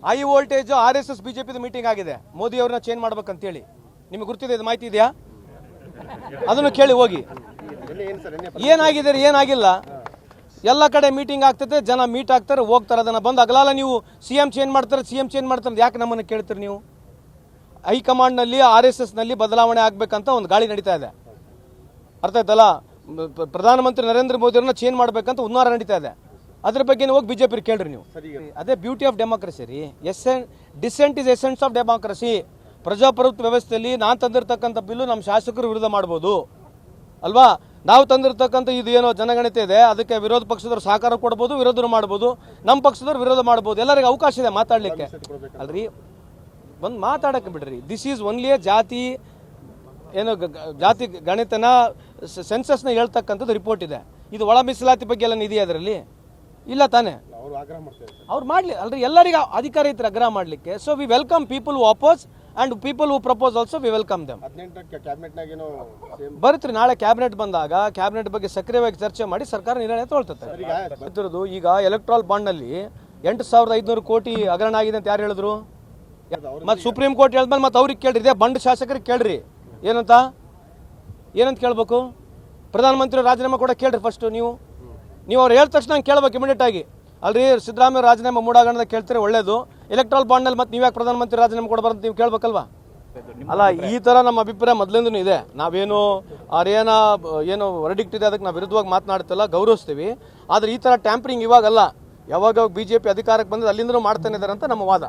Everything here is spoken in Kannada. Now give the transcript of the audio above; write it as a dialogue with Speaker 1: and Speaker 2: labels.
Speaker 1: High voltage RSS BJP meeting ಆಗಿದೆ, ಮೋದಿ ಅವ್ರನ್ನ ಚೇಂಜ್ ಮಾಡ್ಬೇಕಂತೇಳಿ. ನಿಮಗೆ ಗೊತ್ತಿದೆ, ಇದು ಮಾಹಿತಿ ಇದೆಯಾ? ಅದನ್ನು ಕೇಳಿ ಹೋಗಿ. ಏನಾಗಿದೆ ಏನಾಗಿಲ್ಲ, ಎಲ್ಲ ಕಡೆ ಮೀಟಿಂಗ್ ಆಗ್ತದೆ, ಜನ ಮೀಟ್ ಆಗ್ತಾರೆ, ಹೋಗ್ತಾರೆ. ಅದನ್ನು ಬಂದು ಅಗಲಾಲ ನೀವು CM ಚೇಂಜ್ ಮಾಡ್ತಾರೆ ಯಾಕೆ ನಮ್ಮನ್ನು ಕೇಳ್ತೀರಿ ನೀವು? ಹೈಕಮಾಂಡ್ನಲ್ಲಿ RSSನಲ್ಲಿ ಬದಲಾವಣೆ ಆಗಬೇಕಂತ ಒಂದು ಗಾಳಿ ನಡೀತಾ ಇದೆ, ಅರ್ಥ ಆಯ್ತಲ್ಲ? ಪ್ರಧಾನಮಂತ್ರಿ ನರೇಂದ್ರ ಮೋದಿ ಅವ್ರನ್ನ ಚೇಂಜ್ ಮಾಡ್ಬೇಕಂತ ಹುನ್ನಾರ ನಡೀತಾ ಇದೆ. ಅದ್ರ ಬಗ್ಗೆ ಹೋಗಿ ಬಿಜೆಪಿ ಕೇಳ್ರಿ ನೀವು. ಅದೇ ಬ್ಯೂಟಿ ಆಫ್ ಡೆಮಾಕ್ರಸಿ ರೀ. Dissent is essence of democracy. ಪ್ರಜಾಪ್ರಭುತ್ವ ವ್ಯವಸ್ಥೆಯಲ್ಲಿ ನಾನು ತಂದಿರತಕ್ಕಂಥ ಬಿಲ್ಲು ನಮ್ಮ ಶಾಸಕರು ವಿರೋಧ ಮಾಡ್ಬೋದು ಅಲ್ವಾ? ನಾವು ತಂದಿರತಕ್ಕಂಥ ಇದು ಏನೋ ಜನಗಣತಿ ಇದೆ, ಅದಕ್ಕೆ ವಿರೋಧ ಪಕ್ಷದವ್ರು ಸಹಕಾರ ಕೊಡ್ಬೋದು, ವಿರೋಧ ಮಾಡ್ಬೋದು, ನಮ್ಮ ಪಕ್ಷದವ್ರು ವಿರೋಧ ಮಾಡ್ಬೋದು. ಎಲ್ಲರಿಗೂ ಅವಕಾಶ ಇದೆ ಮಾತಾಡಲಿಕ್ಕೆ ಅಲ್ರಿ. ಬಂದು ಮಾತಾಡಕ್ಕೆ ಬಿಡ್ರಿ. ದಿಸ್ ಈಸ್ ಓನ್ಲಿ ಎ ಜಾತಿ ಏನು ಜಾತಿ ಗಣಿತನ ಸೆನ್ಸಸ್ನ ಹೇಳ್ತಕ್ಕಂಥದ್ದು ರಿಪೋರ್ಟ್ ಇದೆ. ಇದು ಒಳ ಮೀಸಲಾತಿ ಬಗ್ಗೆ ಎಲ್ಲ ಇದೆಯಾ ಅದರಲ್ಲಿ? ಇಲ್ಲ ತಾನೇ. ಅವ್ರು ಮಾಡಲಿ ಅಲ್ರಿ, ಎಲ್ಲರಿಗೂ ಅಧಿಕಾರ ಇತ್ತು ಆಗ್ರಹ ಮಾಡಲಿಕ್ಕೆ. So we welcome people who oppose and people who propose also, V welcome them. ಬರುತ್ತೆ ನಾಳೆ ಕ್ಯಾಬಿನೆಟ್ ಬಂದಾಗ ಕ್ಯಾಬಿನೆಟ್ ಬಗ್ಗೆ ಸಕ್ರಿಯವಾಗಿ ಚರ್ಚೆ ಮಾಡಿ ಸರ್ಕಾರ ನಿರ್ಣಯ ತಗೊಳ್ತದೆ. ಇದ್ರದ್ದು ಈಗ ಎಲೆಕ್ಟ್ರಾಲ್ ಬಾಂಡ್ನಲ್ಲಿ 8,500 ಕೋಟಿ ಹಗರಣ ಆಗಿದೆ ಅಂತ ಯಾರು ಹೇಳಿದ್ರು? ಮತ್ತು ಸುಪ್ರೀಂ ಕೋರ್ಟ್ ಹೇಳಿದ್ಮೇಲೆ ಮತ್ತೆ ಅವ್ರಿಗೆ ಕೇಳ್ರಿ, ಇದೇ ಬಂಡ್ ಶಾಸಕರಿಗೆ ಕೇಳ್ರಿ ಏನಂತ ಕೇಳಬೇಕು. ಪ್ರಧಾನಮಂತ್ರಿ ರಾಜೀನಾಮೆ ಕೂಡ ಕೇಳ್ರಿ ಫಸ್ಟು ನೀವು ಅವ್ರು ಹೇಳಿದ ತಕ್ಷಣ ಕೇಳ್ಬೇಕು ಇಮಿಡಿಯೇಟ್ ಆಗಿ. ಅಲ್ರಿ ಸಿದ್ದರಾಮಯ್ಯ ರಾಜೀನಾಮೆ ಮೂಡಾಗಣದ ಕೇಳ್ತಾರೆ ಒಳ್ಳೇದು, ಎಲೆಕ್ಟ್ರಾಲ್ ಬಾಂಡ್ನಲ್ಲಿ ಮತ್ತೆ ನೀವ್ಯಾಕೆ ಪ್ರಧಾನಮಂತ್ರಿ ರಾಜೀನಾಮೆ ಕೊಡಬಾರ್ದು ನೀವು ಕೇಳ್ಬೇಕಲ್ವಾ? ಅಲ್ಲ, ಈ ಥರ ನಮ್ಮ ಅಭಿಪ್ರಾಯ ಮೊದಲಿಂದನೂ ಇದೆ. ನಾವೇನು ಏನು ವರ್ಡಿಕ್ಟ್ ಇದೆ ಅದಕ್ಕೆ ನಾವು ವಿರುದ್ಧವಾಗಿ ಮಾತನಾಡ್ತಿಲ್ಲ, ಗೌರವಿಸ್ತೀವಿ. ಆದರೆ ಈ ಥರ ಟ್ಯಾಂಪರಿಂಗ್ ಇವಾಗಲ್ಲ, ಯಾವಾಗ BJP ಅಧಿಕಾರಕ್ಕೆ ಬಂದರೆ ಅಲ್ಲಿಂದನೂ ಮಾಡ್ತಾನೆ ಇದ್ದಾರೆ ಅಂತ ನಮ್ಮ ವಾದ.